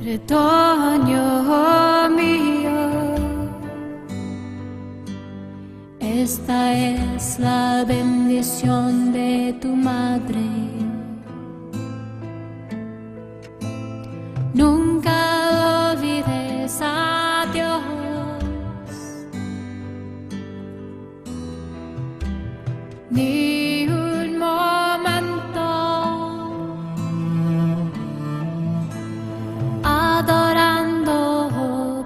Retoño mío, esta es la bendición de tu madre. Nunca olvides a Dios, ni un momento, adorando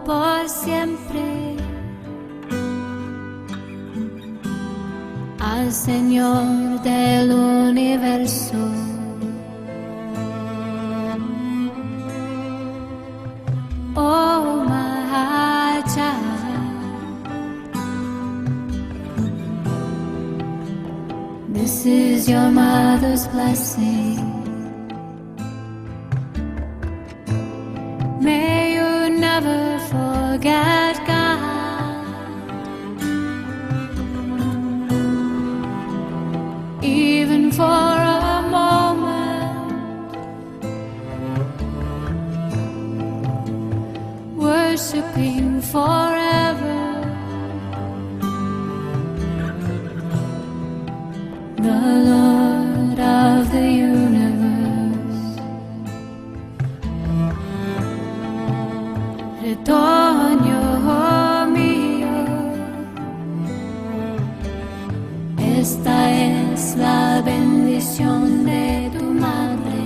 por siempre al Señor del universo. Oh my child, this is your mother's blessing. May you never forget God, even for a moment. Worshipping forever the Lord of the universe. Retoño mío, esta es la bendición de tu madre.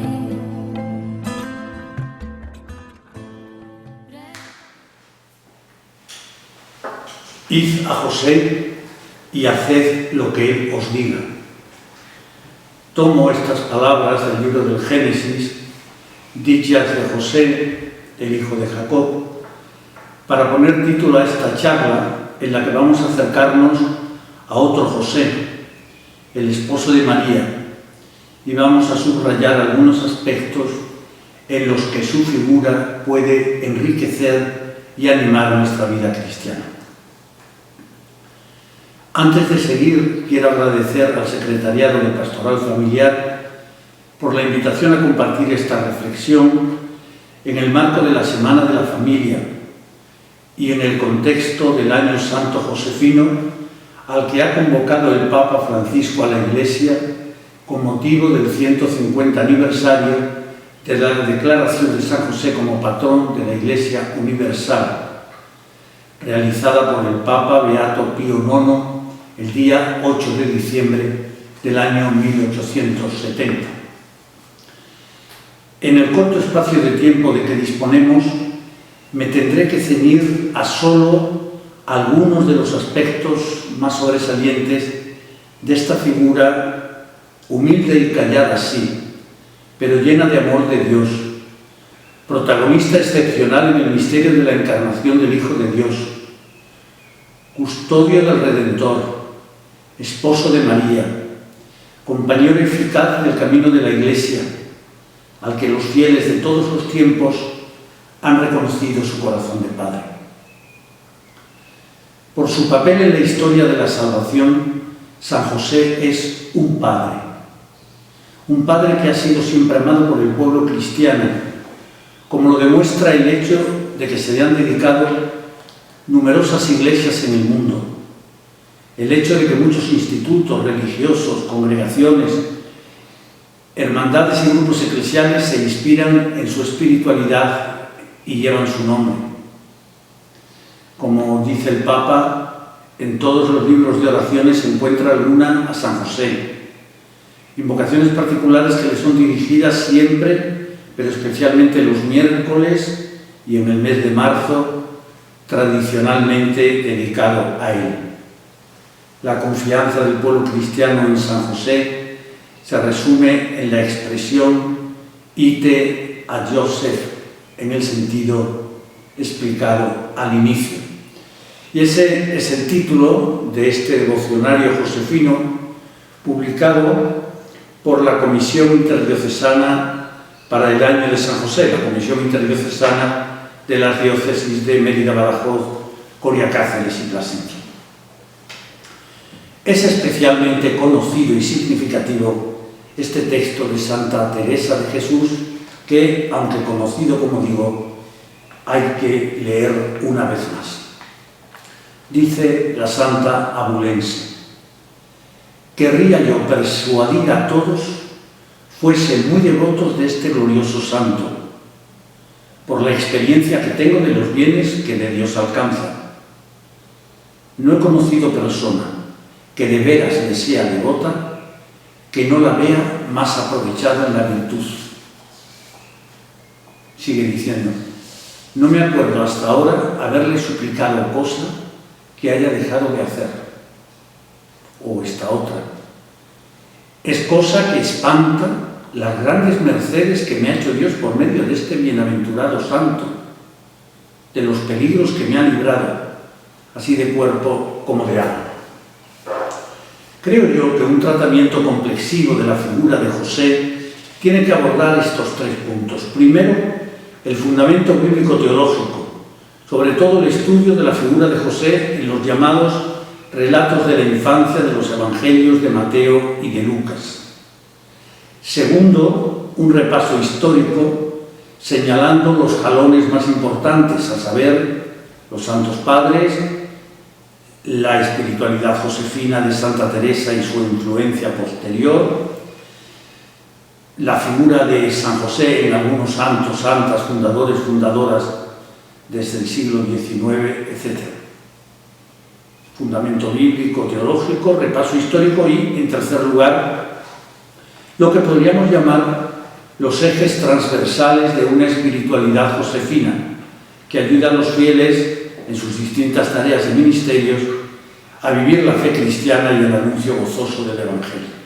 Id a José y haced lo que él os diga. Tomo estas palabras del libro del Génesis, dichas de José, el hijo de Jacob, para poner título a esta charla en la que vamos a acercarnos a otro José, el esposo de María, y vamos a subrayar algunos aspectos en los que su figura puede enriquecer y animar nuestra vida cristiana. Antes de seguir, quiero agradecer al Secretariado de Pastoral Familiar por la invitación a compartir esta reflexión en el marco de la Semana de la Familia y en el contexto del Año Santo Josefino, al que ha convocado el Papa Francisco a la Iglesia con motivo del 150 aniversario de la declaración de San José como patrón de la Iglesia Universal, realizada por el Papa Beato Pío IX el día 8 de diciembre del año 1870. En el corto espacio de tiempo de que disponemos, me tendré que ceñir a solo algunos de los aspectos más sobresalientes de esta figura humilde y callada, sí, pero llena de amor de Dios, protagonista excepcional en el misterio de la encarnación del Hijo de Dios, custodio del Redentor, esposo de María, compañero eficaz del camino de la Iglesia, al que los fieles de todos los tiempos han reconocido su corazón de Padre. Por su papel en la historia de la salvación, San José es un padre que ha sido siempre amado por el pueblo cristiano, como lo demuestra el hecho de que se le han dedicado numerosas iglesias en el mundo, el hecho de que muchos institutos religiosos, congregaciones, hermandades y grupos eclesiales se inspiran en su espiritualidad y llevan su nombre. Como dice el Papa, en todos los libros de oraciones se encuentra alguna a San José. Invocaciones particulares que le son dirigidas siempre, pero especialmente los miércoles y en el mes de marzo, tradicionalmente dedicado a él. La confianza del pueblo cristiano en San José se resume en la expresión «ite a Joseph», en el sentido explicado al inicio. Y ese es el título de este devocionario josefino, publicado por la Comisión Interdiocesana para el Año de San José, la Comisión Interdiocesana de las diócesis de Mérida, Badajoz, Coria, Cáceres y Plasencia. Es especialmente conocido y significativo este texto de Santa Teresa de Jesús, que, aunque conocido, como digo, hay que leer una vez más. Dice la santa abulense: querría yo persuadir a todos fuesen muy devotos de este glorioso santo, por la experiencia que tengo de los bienes que de Dios alcanza. No he conocido persona que de veras le sea devota que no la vea más aprovechada en la virtud. Sigue diciendo: no me acuerdo hasta ahora haberle suplicado cosa que haya dejado de hacer. O esta otra: es cosa que espanta las grandes mercedes que me ha hecho Dios por medio de este bienaventurado santo, de los peligros que me ha librado, así de cuerpo como de alma. Creo yo que un tratamiento complexivo de la figura de José tiene que abordar estos 3 puntos. Primero, el fundamento bíblico-teológico, sobre todo el estudio de la figura de José en los llamados relatos de la infancia de los evangelios de Mateo y de Lucas. Segundo, un repaso histórico señalando los jalones más importantes, a saber, los santos padres, la espiritualidad josefina de Santa Teresa y su influencia posterior, la figura de San José en algunos santos, santas, fundadores, fundadoras desde el siglo XIX, etc. Fundamento bíblico, teológico, repaso histórico y, en tercer lugar, lo que podríamos llamar los ejes transversales de una espiritualidad josefina que ayuda a los fieles en sus distintas tareas y ministerios a vivir la fe cristiana y el anuncio gozoso del Evangelio.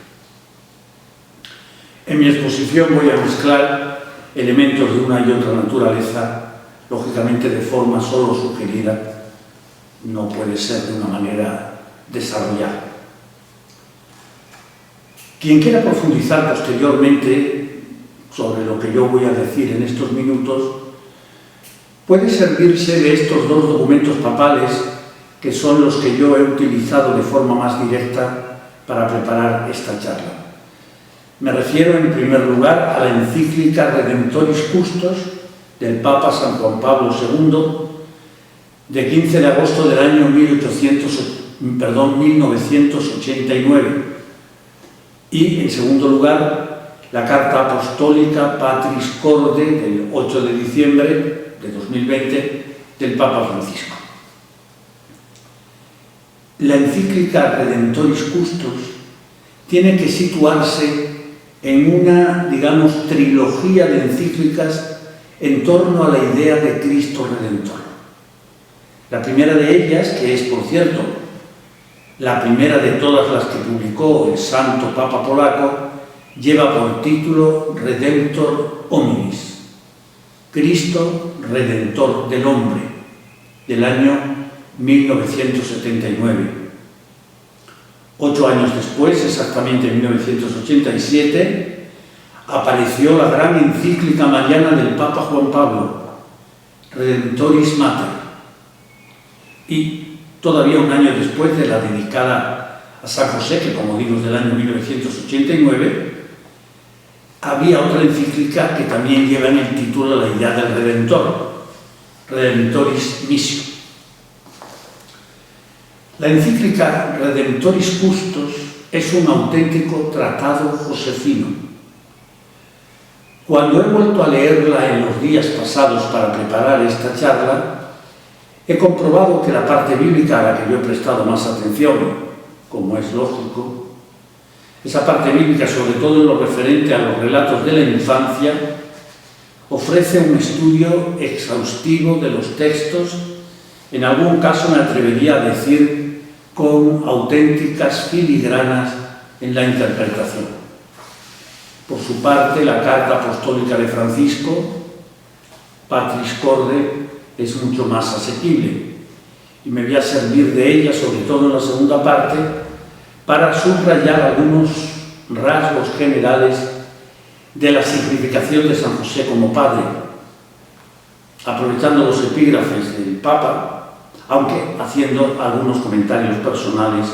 En mi exposición voy a mezclar elementos de una y otra naturaleza, lógicamente de forma solo sugerida, no puede ser de una manera desarrollada. Quien quiera profundizar posteriormente sobre lo que yo voy a decir en estos minutos, puede servirse de estos 2 documentos papales que son los que yo he utilizado de forma más directa para preparar esta charla. Me refiero en primer lugar a la encíclica Redemptoris Custos del Papa San Juan Pablo II de 15 de agosto del año 1989 y, en segundo lugar, la Carta Apostólica Patris Corde del 8 de diciembre de 2020 del Papa Francisco. La encíclica Redemptoris Custos tiene que situarse en una, digamos, trilogía de encíclicas en torno a la idea de Cristo Redentor. La primera de ellas, que es, por cierto, la primera de todas las que publicó el santo Papa polaco, lleva por título Redemptor Hominis, Cristo Redentor del Hombre, del año 1979. 8 años después, exactamente en 1987, apareció la gran encíclica mariana del Papa Juan Pablo, Redemptoris Mater. Y todavía un año después de la dedicada a San José, que como digo es del año 1989, había otra encíclica que también lleva en el título la idea del Redentor, Redemptoris Missio. La encíclica Redemptoris Custos es un auténtico tratado josefino. Cuando he vuelto a leerla en los días pasados para preparar esta charla, he comprobado que la parte bíblica a la que yo he prestado más atención, como es lógico, esa parte bíblica, sobre todo en lo referente a los relatos de la infancia, ofrece un estudio exhaustivo de los textos, en algún caso me atrevería a decir con auténticas filigranas en la interpretación. Por su parte, la Carta Apostólica de Francisco, Patris Corde, es mucho más asequible y me voy a servir de ella, sobre todo en la segunda parte, para subrayar algunos rasgos generales de la significación de San José como padre, aprovechando los epígrafes del Papa, aunque haciendo algunos comentarios personales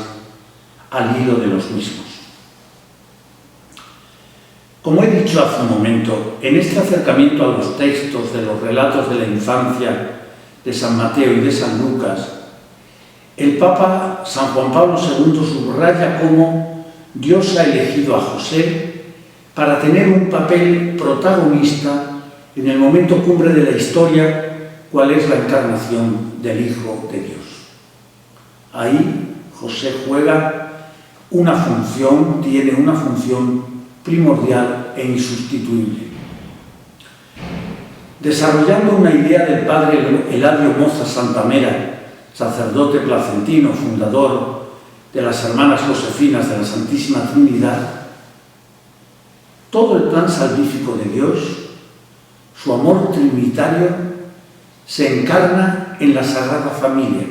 al hilo de los mismos. Como he dicho hace un momento, en este acercamiento a los textos de los relatos de la infancia de San Mateo y de San Lucas, el Papa San Juan Pablo II subraya cómo Dios ha elegido a José para tener un papel protagonista en el momento cumbre de la historia, cual es la encarnación del Hijo de Dios. Ahí José tiene una función primordial e insustituible. Desarrollando una idea del padre Eladio Moza Santamera, sacerdote placentino, fundador de las Hermanas Josefinas de la Santísima Trinidad, todo el plan salvífico de Dios, su amor trinitario, se encarna en la Sagrada Familia,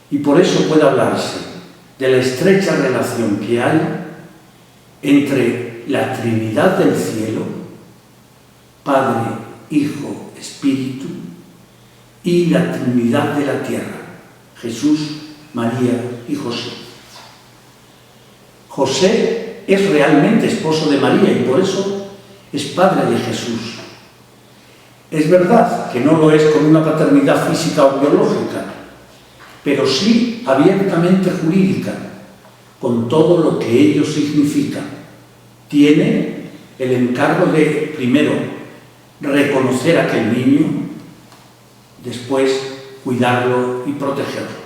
y por eso puede hablarse de la estrecha relación que hay entre la Trinidad del cielo, Padre, Hijo, Espíritu, y la Trinidad de la tierra, Jesús, María y José. José es realmente esposo de María y por eso es padre de Jesús. Es verdad que no lo es con una paternidad física o biológica, pero sí abiertamente jurídica, con todo lo que ello significa. Tiene el encargo de, primero, reconocer a aquel niño, después cuidarlo y protegerlo.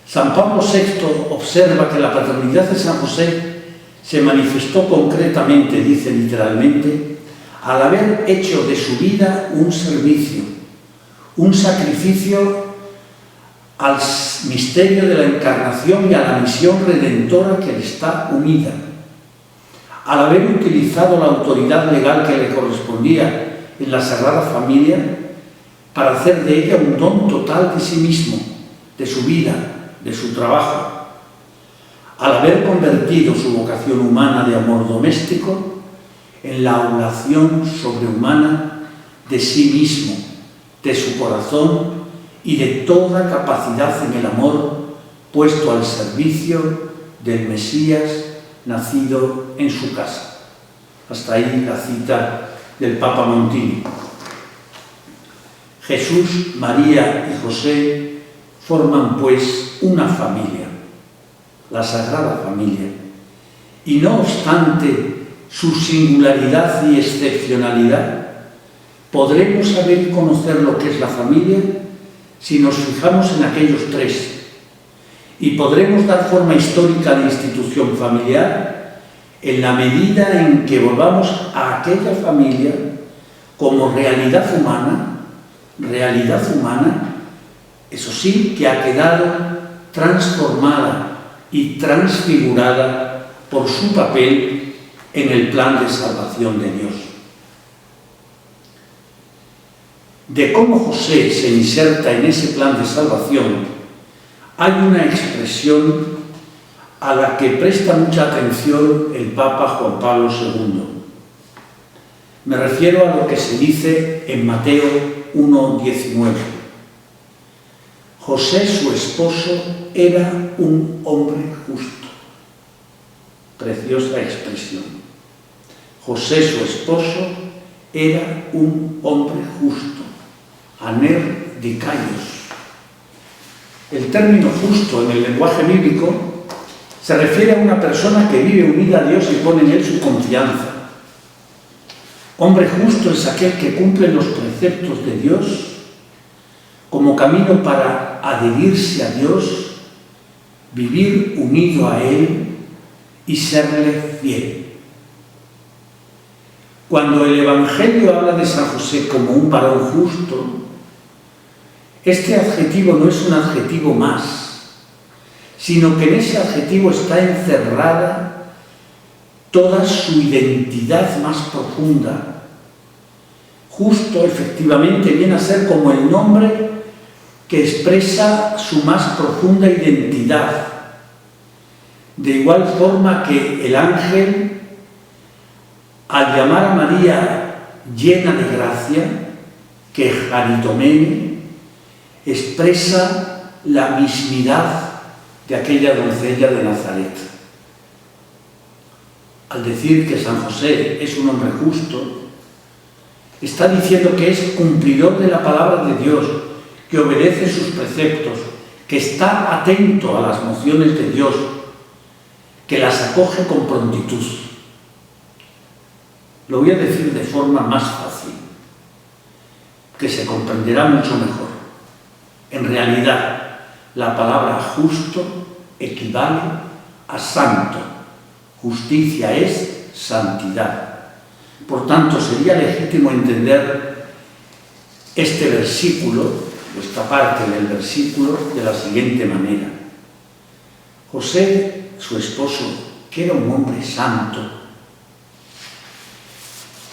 San Pablo VI observa que la paternidad de San José se manifestó concretamente, dice literalmente, al haber hecho de su vida un servicio, un sacrificio al misterio de la encarnación y a la misión redentora que le está unida, al haber utilizado la autoridad legal que le correspondía en la Sagrada Familia para hacer de ella un don total de sí mismo, de su vida, de su trabajo, al haber convertido su vocación humana de amor doméstico en la oración sobrehumana de sí mismo, de su corazón y de toda capacidad en el amor puesto al servicio del Mesías nacido en su casa. Hasta ahí la cita del Papa Montini. Jesús, María y José forman pues una familia, la Sagrada Familia, y no obstante su singularidad y excepcionalidad, podremos saber y conocer lo que es la familia si nos fijamos en aquellos tres, y podremos dar forma histórica a la institución familiar en la medida en que volvamos a aquella familia como realidad humana, eso sí, que ha quedado transformada y transfigurada por su papel en el plan de salvación de Dios. De cómo José se inserta en ese plan de salvación, hay una expresión a la que presta mucha atención el Papa Juan Pablo II. Me refiero a lo que se dice en Mateo 1:19. José, su esposo, era un hombre justo. Preciosa expresión. José, su esposo, era un hombre justo. Aner dikaios. El término justo en el lenguaje bíblico se refiere a una persona que vive unida a Dios y pone en él su confianza. Hombre justo es aquel que cumple los preceptos de Dios como camino para adherirse a Dios, vivir unido a Él y serle fiel. Cuando el Evangelio habla de San José como un varón justo, este adjetivo no es un adjetivo más, sino que en ese adjetivo está encerrada toda su identidad más profunda. Justo, efectivamente, viene a ser como el nombre que expresa su más profunda identidad. De igual forma que el ángel, al llamar a María llena de gracia, que Jaritomene, expresa la mismidad de aquella doncella de Nazaret. al decir que San José es un hombre justo, está diciendo que es cumplidor de la palabra de Dios, que obedece sus preceptos, que está atento a las mociones de Dios, que las acoge con prontitud. Lo voy a decir de forma más fácil, que se comprenderá mucho mejor. En realidad, la palabra justo equivale a santo. Justicia es santidad. Por tanto, sería legítimo entender este versículo, o esta parte del versículo, de la siguiente manera. José, su esposo, que era un hombre santo.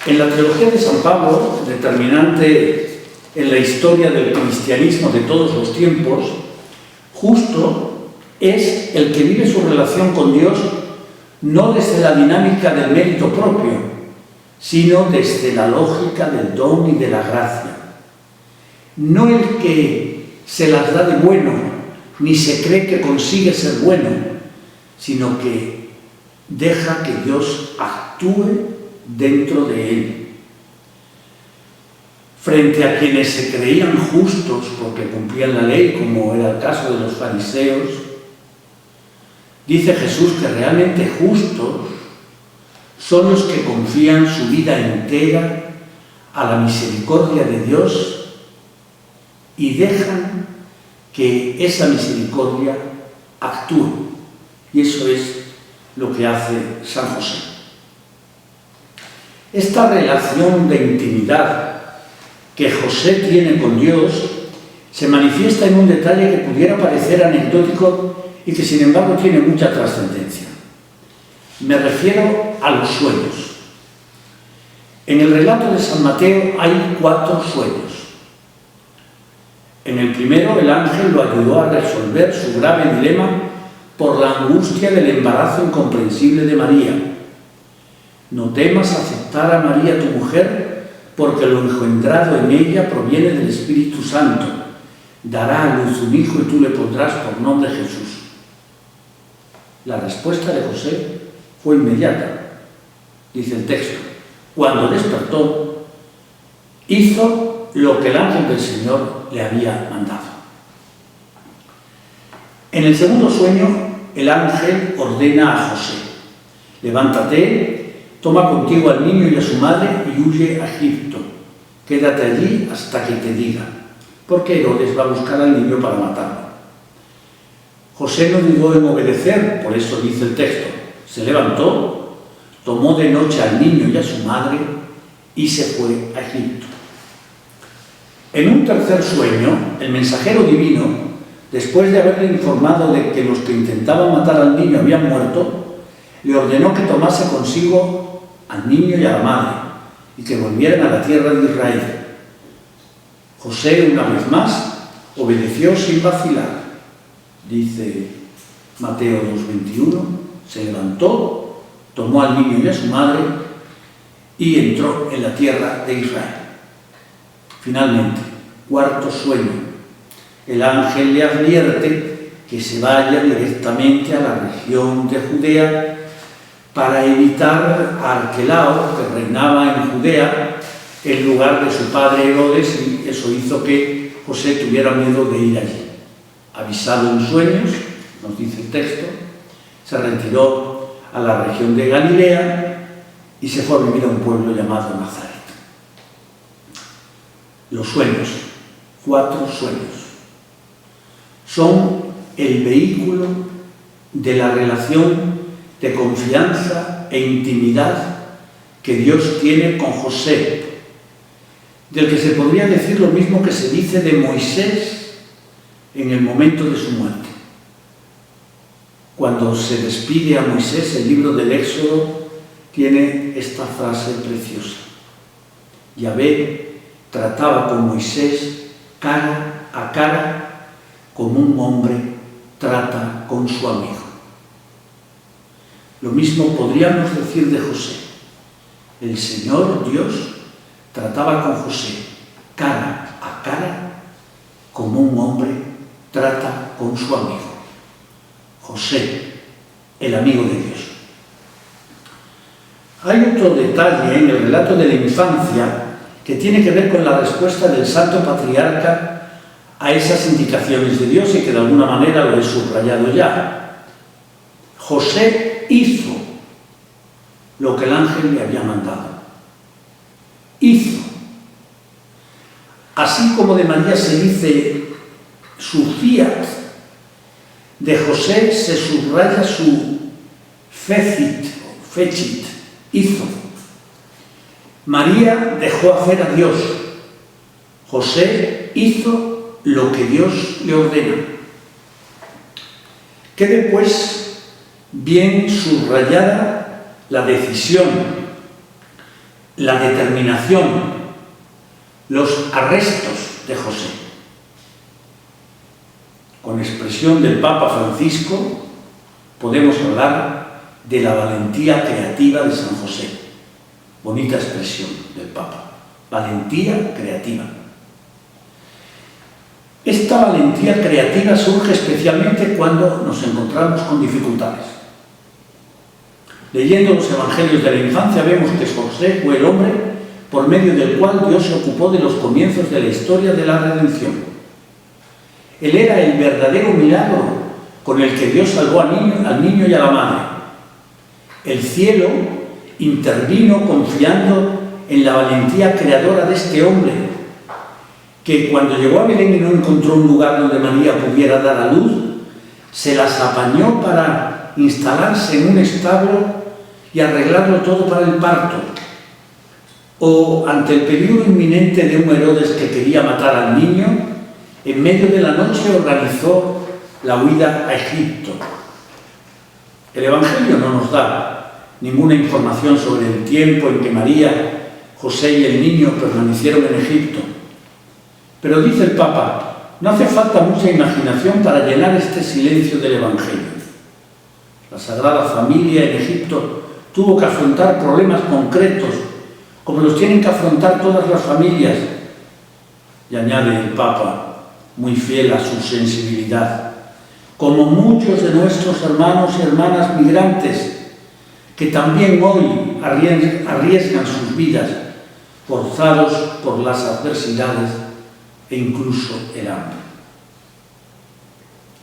En la teología de San Pablo, determinante en la historia del cristianismo de todos los tiempos, justo es el que vive su relación con Dios no desde la dinámica del mérito propio, sino desde la lógica del don y de la gracia. No el que se las da de bueno, ni se cree que consigue ser bueno, sino que deja que Dios actúe dentro de él. Frente a quienes se creían justos porque cumplían la ley, como era el caso de los fariseos, dice Jesús que realmente justos son los que confían su vida entera a la misericordia de Dios y dejan que esa misericordia actúe. Y eso es lo que hace San José. Esta relación de intimidad que José tiene con Dios se manifiesta en un detalle que pudiera parecer anecdótico y que sin embargo tiene mucha trascendencia. Me refiero a los sueños. En el relato de San Mateo hay 4 sueños. En el primero, el ángel lo ayudó a resolver su grave dilema por la angustia del embarazo incomprensible de María. No temas aceptar a María tu mujer, porque lo engendrado en ella proviene del Espíritu Santo. Dará a luz un hijo y tú le pondrás por nombre Jesús. La respuesta de José fue inmediata, dice el texto. Cuando despertó, hizo lo que el ángel del Señor le había mandado. En el segundo sueño, el ángel ordena a José: levántate, toma contigo al niño y a su madre y huye a Egipto. Quédate allí hasta que te diga, porque Herodes va a buscar al niño para matarlo. José no dudó en obedecer, por eso dice el texto. Se levantó, tomó de noche al niño y a su madre y se fue a Egipto. En un tercer sueño, el mensajero divino, después de haberle informado de que los que intentaban matar al niño habían muerto, le ordenó que tomase consigo al niño y a la madre y que volvieran a la tierra de Israel. José, una vez más, obedeció sin vacilar. Dice Mateo 2:21, se levantó, tomó al niño y a su madre y entró en la tierra de Israel. Finalmente, cuarto sueño, el ángel le advierte que se vaya directamente a la región de Judea para evitar a Arquelao, que reinaba en Judea, en lugar de su padre Herodes, y eso hizo que José tuviera miedo de ir allí. Avisado en sueños, nos dice el texto, se retiró a la región de Galilea y se fue a vivir a un pueblo llamado Nazaret. Los sueños, 4 sueños, son el vehículo de la relación de confianza e intimidad que Dios tiene con José, del que se podría decir lo mismo que se dice de Moisés en el momento de su muerte. Cuando se despide a Moisés, el libro del Éxodo tiene esta frase preciosa: Yahvé trataba con Moisés cara a cara, como un hombre trata con su amigo. Lo mismo podríamos decir de José. El Señor Dios trataba con José cara a cara, como un hombre trata con su amigo. José, el amigo de Dios. Hay otro detalle en el relato de la infancia que tiene que ver con la respuesta del Santo Patriarca a esas indicaciones de Dios y que de alguna manera lo he subrayado ya. José hizo lo que el ángel le había mandado. Hizo. Así como de María se dice su fiat, de José se subraya su fecit, hizo. María dejó hacer a Dios. José hizo lo que Dios le ordena. Quede pues bien subrayada la decisión, la determinación, los arrestos de José. Con expresión del Papa Francisco, podemos hablar de la valentía creativa de San José. Bonita expresión del Papa. Valentía creativa. Esta valentía creativa surge especialmente cuando nos encontramos con dificultades. Leyendo los Evangelios de la infancia vemos que José fue el hombre por medio del cual Dios se ocupó de los comienzos de la historia de la redención. Él era el verdadero milagro con el que Dios salvó al niño y a la madre. El cielo intervino confiando en la valentía creadora de este hombre, que cuando llegó a Belén y no encontró un lugar donde María pudiera dar a luz, se las apañó para instalarse en un establo y arreglarlo todo para el parto. O ante el peligro inminente de un Herodes que quería matar al niño, en medio de la noche organizó la huida a Egipto. El Evangelio no nos da ninguna información sobre el tiempo en que María, José y el niño permanecieron en Egipto. Pero dice el Papa, no hace falta mucha imaginación para llenar este silencio del Evangelio. La Sagrada Familia en Egipto tuvo que afrontar problemas concretos, como los tienen que afrontar todas las familias. Y añade el Papa, muy fiel a su sensibilidad, como muchos de nuestros hermanos y hermanas migrantes, que también hoy arriesgan sus vidas, forzados por las adversidades e incluso el hambre.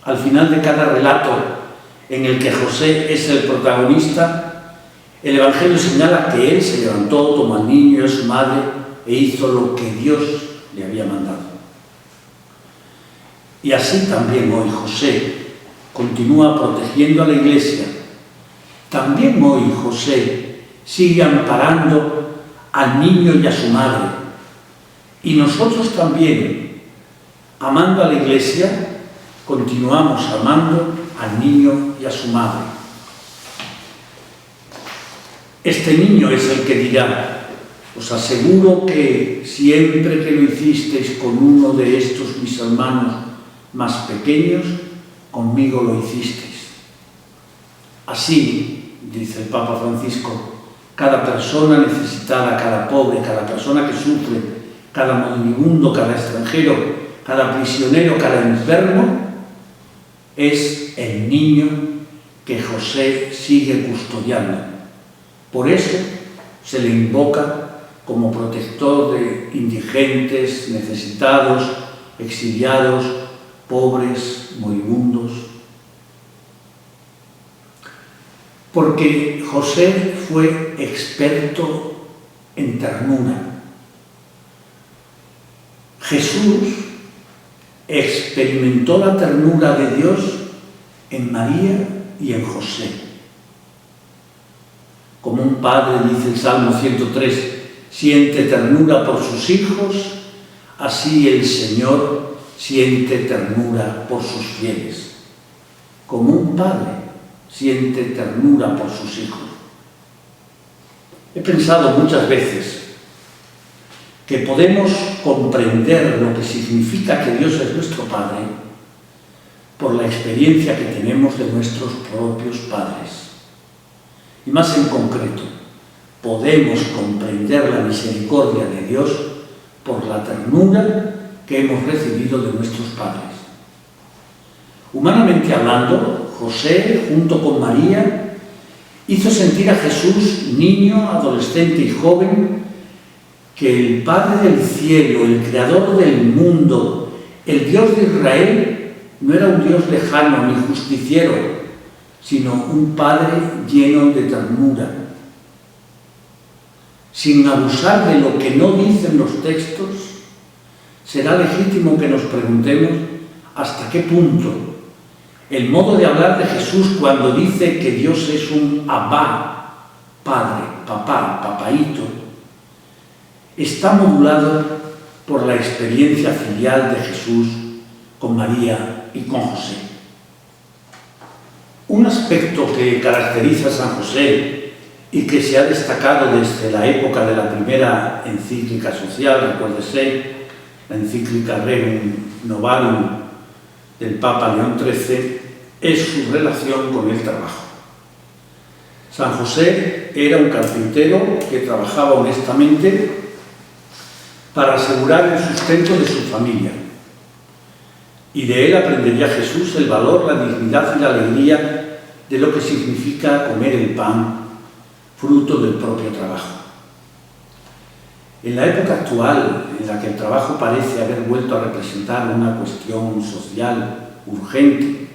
Al final de cada relato en el que José es el protagonista, el Evangelio señala que él se levantó, tomó al niño y a su madre e hizo lo que Dios le había mandado. Y así también hoy José continúa protegiendo a la Iglesia. También hoy José sigue amparando al niño y a su madre. Y nosotros también, amando a la Iglesia, continuamos amando al niño y a su madre. Este niño es el que dirá, os aseguro que siempre que lo hicisteis con uno de estos mis hermanos más pequeños, conmigo lo hicisteis. Así, dice el Papa Francisco, cada persona necesitada, cada pobre, cada persona que sufre, cada moribundo, cada extranjero, cada prisionero, cada enfermo, es el niño que José sigue custodiando. Por eso se le invoca como protector de indigentes, necesitados, exiliados, pobres, moribundos. Porque José fue experto en ternura. Jesús experimentó la ternura de Dios en María y en José. Como un padre, dice el Salmo 103, siente ternura por sus hijos, así el Señor siente ternura por sus fieles. Como un padre siente ternura por sus hijos. He pensado muchas veces que podemos comprender lo que significa que Dios es nuestro Padre por la experiencia que tenemos de nuestros propios padres. Y más en concreto, podemos comprender la misericordia de Dios por la ternura que hemos recibido de nuestros padres. Humanamente hablando, José, junto con María, hizo sentir a Jesús, niño, adolescente y joven, que el Padre del cielo, el Creador del mundo, el Dios de Israel, no era un Dios lejano ni justiciero, sino un Padre lleno de ternura. Sin abusar de lo que no dicen los textos, será legítimo que nos preguntemos hasta qué punto el modo de hablar de Jesús cuando dice que Dios es un Abba, Padre, Papá, Papaíto, está modulado por la experiencia filial de Jesús con María y con José. Un aspecto que caracteriza a San José y que se ha destacado desde la época de la primera encíclica social, recuérdese, la encíclica Rerum Novarum del Papa León XIII, es su relación con el trabajo. San José era un carpintero que trabajaba honestamente para asegurar el sustento de su familia. Y de él aprendería Jesús el valor, la dignidad y la alegría de lo que significa comer el pan, fruto del propio trabajo. En la época actual, en la que el trabajo parece haber vuelto a representar una cuestión social urgente,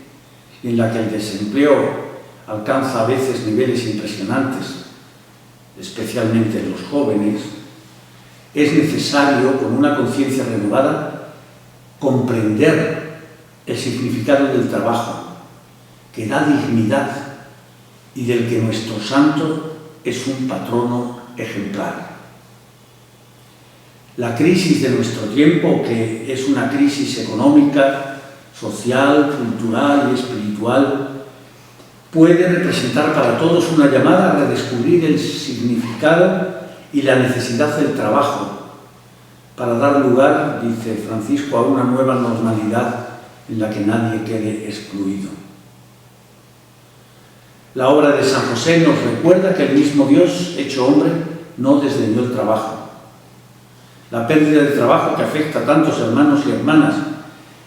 y en la que el desempleo alcanza a veces niveles impresionantes, especialmente en los jóvenes, es necesario, con una conciencia renovada, comprender el significado del trabajo, que da dignidad y del que nuestro santo es un patrono ejemplar. La crisis de nuestro tiempo, que es una crisis económica, social, cultural y espiritual, puede representar para todos una llamada a redescubrir el significado y la necesidad del trabajo para dar lugar, dice Francisco, a una nueva normalidad en la que nadie quede excluido. La obra de San José nos recuerda que el mismo Dios, hecho hombre, no desdeñó el trabajo. La pérdida de trabajo que afecta a tantos hermanos y hermanas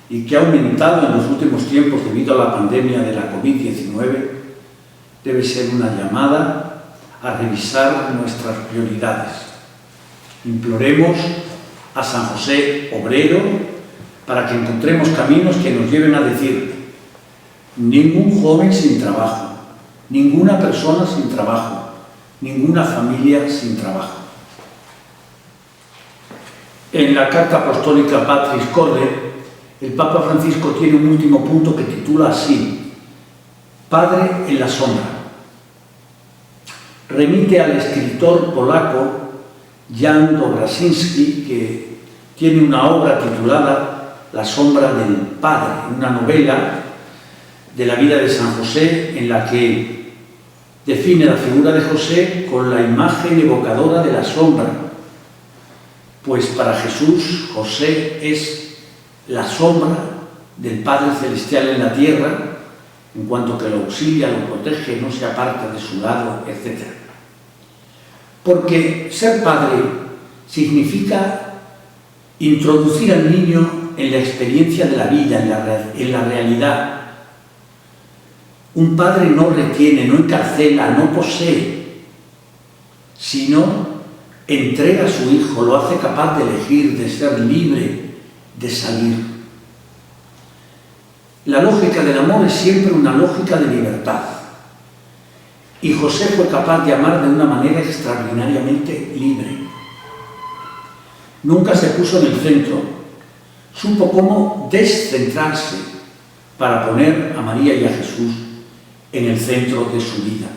y que ha aumentado en los últimos tiempos debido a la pandemia de la COVID-19 debe ser una llamada a revisar nuestras prioridades. Imploremos a San José obrero para que encontremos caminos que nos lleven a decir: ningún joven sin trabajo, ninguna persona sin trabajo, ninguna familia sin trabajo. En la carta apostólica Patris Corde, el Papa Francisco tiene un último punto que titula así: Padre en la sombra. Remite al escritor polaco Jan Dobraczynski, que tiene una obra titulada La sombra del Padre, una novela de la vida de San José en la que define la figura de José con la imagen evocadora de la sombra, pues para Jesús José es la sombra del Padre Celestial en la tierra, en cuanto que lo auxilia, lo protege, no se aparta de su lado, etc. Porque ser padre significa introducir al niño en la experiencia de la vida, en la realidad. Un padre no retiene, no encarcela, no posee, sino entrega a su hijo, lo hace capaz de elegir, de ser libre, de salir. La lógica del amor es siempre una lógica de libertad. Y José fue capaz de amar de una manera extraordinariamente libre. Nunca se puso en el centro, supo cómo descentrarse para poner a María y a Jesús en el centro de su vida.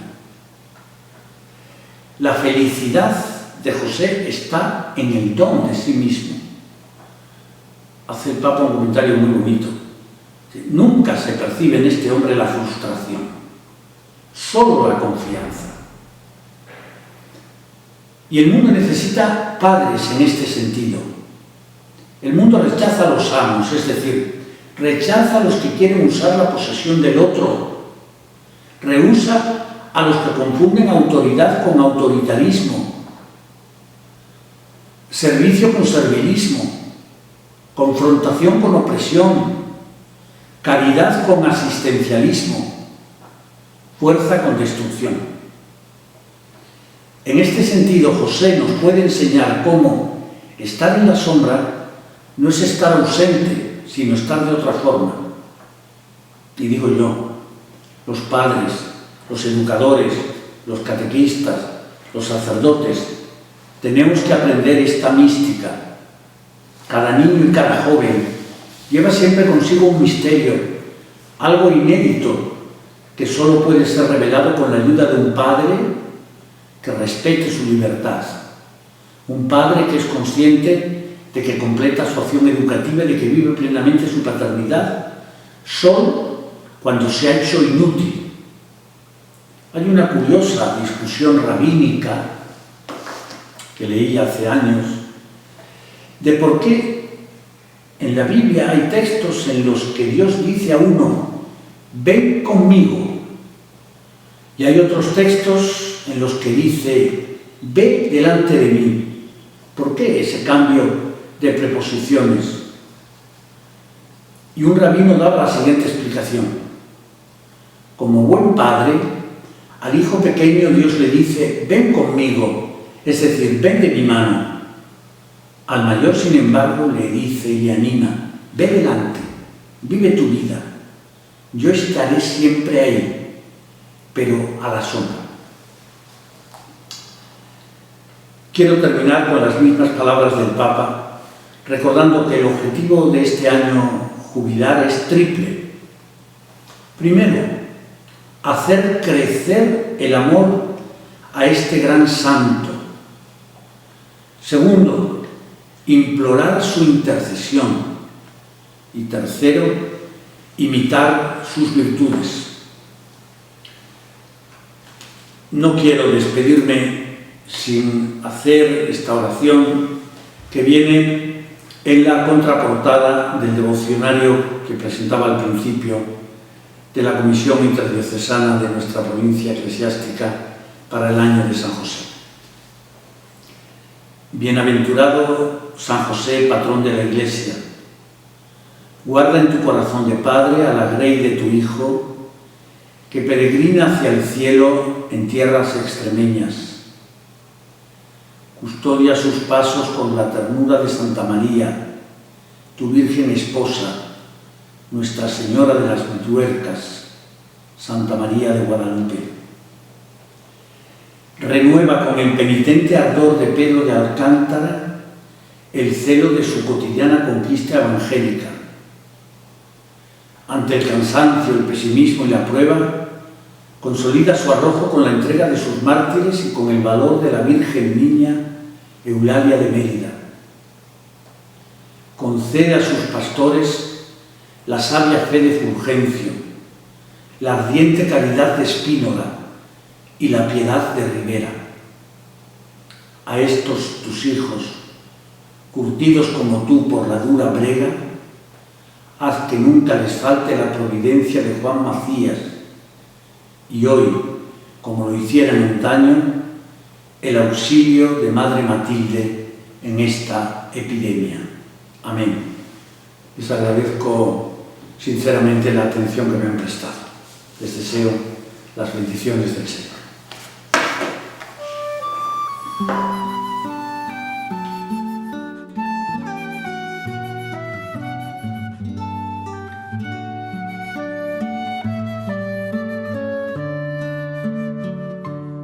La felicidad de José está en el don de sí mismo. Hace el Papa un comentario muy bonito. Nunca se percibe en este hombre la frustración, solo la confianza. Y el mundo necesita padres en este sentido. El mundo rechaza a los amos, es decir, rechaza a los que quieren usar la posesión del otro, rehúsa a los que confunden autoridad con autoritarismo, servicio con servilismo, confrontación con opresión, caridad con asistencialismo, fuerza con destrucción. En este sentido, José nos puede enseñar cómo estar en la sombra no es estar ausente, sino estar de otra forma. Y digo yo, los padres, los educadores, los catequistas, los sacerdotes, tenemos que aprender esta mística. Cada niño y cada joven lleva siempre consigo un misterio, algo inédito, que solo puede ser revelado con la ayuda de un padre que respete su libertad. Un padre que es consciente de que completa su acción educativa y de que vive plenamente su paternidad, solo cuando se ha hecho inútil. Hay una curiosa discusión rabínica que leí hace años de por qué en la Biblia hay textos en los que Dios dice a uno, ven conmigo, y hay otros textos en los que dice, ve delante de mí. ¿Por qué ese cambio de preposiciones? Y un rabino daba la siguiente explicación. Como buen padre, al hijo pequeño Dios le dice, ven conmigo, es decir, ven de mi mano. Al mayor, sin embargo, le dice y le anima, ve delante, vive tu vida. Yo estaré siempre ahí, pero a la sombra. Quiero terminar con las mismas palabras del Papa, recordando que el objetivo de este año jubilar es triple. Primero, hacer crecer el amor a este gran santo. Segundo, implorar su intercesión. Y tercero, imitar sus virtudes. No quiero despedirme sin hacer esta oración que viene en la contraportada del devocionario que presentaba al principio de la Comisión Interdiocesana de nuestra provincia eclesiástica para el año de San José. Bienaventurado San José, patrón de la Iglesia, guarda en tu corazón de padre a la grey de tu Hijo, que peregrina hacia el cielo en tierras extremeñas. Custodia sus pasos con la ternura de Santa María, tu Virgen Esposa, Nuestra Señora de las Vituercas, Santa María de Guadalupe. Renueva con el penitente ardor de Pedro de Alcántara el celo de su cotidiana conquista evangélica. Ante el cansancio, el pesimismo y la prueba, consolida su arrojo con la entrega de sus mártires y con el valor de la Virgen Niña Eulalia de Mérida. Concede a sus pastores la sabia fe de Fulgencio, la ardiente caridad de Spínola y la piedad de Rivera. A estos tus hijos, curtidos como tú por la dura brega, haz que nunca les falte la providencia de Juan Macías y hoy, como lo hicieran antaño, el auxilio de Madre Matilde en esta epidemia. Amén. Les agradezco sinceramente la atención que me han prestado. Les deseo las bendiciones del Señor.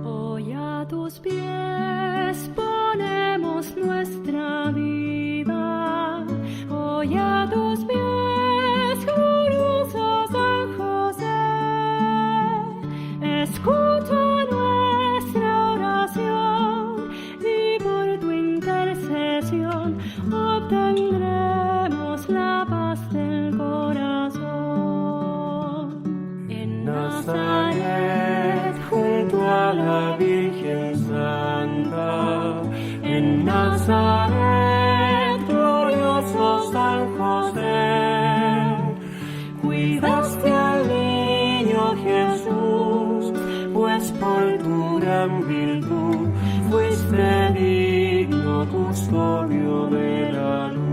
Hoy a tus pies ponemos nuestra vida. Hoy a tus pies, glorioso San José. Escucha nuestra oración y por tu intercesión obtendremos la paz del corazón. En Nazaret, junto a la Virgen Santa, en Nazaret, glorioso San José, cuidaste al niño Jesús, pues por tu gran virtud fuiste digno custodio de la luz.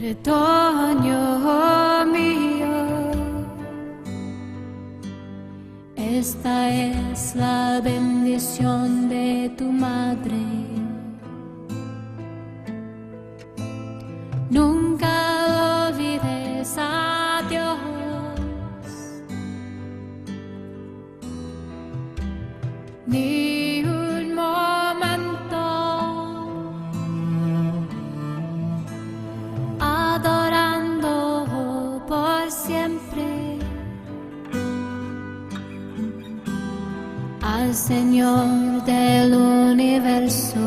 Retoño mío, esta es la bendición de tu madre. Nunca olvides a Dios, ni un momento, adorando por siempre al Señor del universo.